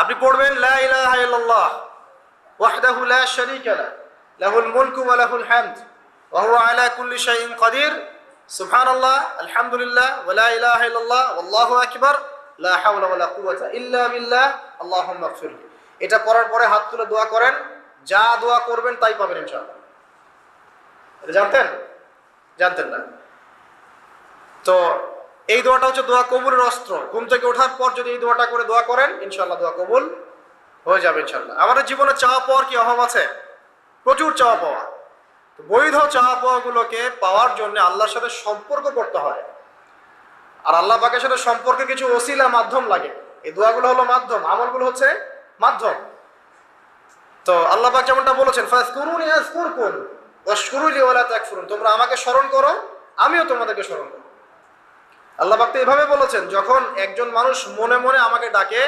আপনি পড়বেন লা ইলাহা ইল্লাল্লাহ ওয়াহদাহু লা শারীকা লাহু লাহুল মুলকু ওয়া লাহুল হামদ ওয়া হুয়া আলা কুল্লি শাইইন কাদির সুবহানাল্লাহ আলহামদুলিল্লাহ ওয়া লা ইলাহা ইল্লাল্লাহ ওয়াল্লাহু আকবার লা হাওলা ওয়া লা কুওয়াতা ইল্লা বিল্লাহ আল্লাহুম্মা ইগফিরলি। এটা পড়ার পরে হাত তুলে দোয়া করেন, যা দোয়া করবেন তাই পাবেন ইনশাআল্লাহ। এটা জানতেন? জানতেন না? তো এই দোয়াটা হচ্ছে দোয়া কবুলের অস্ত্র। ঘুম থেকে ওঠার পর যদি এই দোয়াটা করে দোয়া করেন ইনশাআল্লাহ দোয়া কবুল হয়ে যাবে ইনশাআল্লাহ। আমাদের জীবনে চাওয়া পাওয়ার কি অভাব আছে? প্রচুর চাওয়া পাওয়া। বৈধ চাওয়া পাওয়াগুলোকে পাওয়ার জন্য আল্লাহর সাথে সম্পর্ক করতে হয়, আর আল্লাহ পাকের সাথে সম্পর্কে কিছু ওসিলা মাধ্যম লাগে। এই দোয়াগুলো হলো মাধ্যম, আমলগুলো হচ্ছে মাধ্যম। তো আল্লাহ পাক যেমনটা বলেছেন ফাজকুরুনি আযকুরকুম ওয়াশকুরুলি ওয়া লা তাকফুরুন, তোমরা আমাকে স্মরণ করো আমিও তোমাদেরকে স্মরণ করব। আল্লাহ পাক তো এভাবে বলেছেন, যখন একজন মানুষ মনে মনে আমাকে ডাকে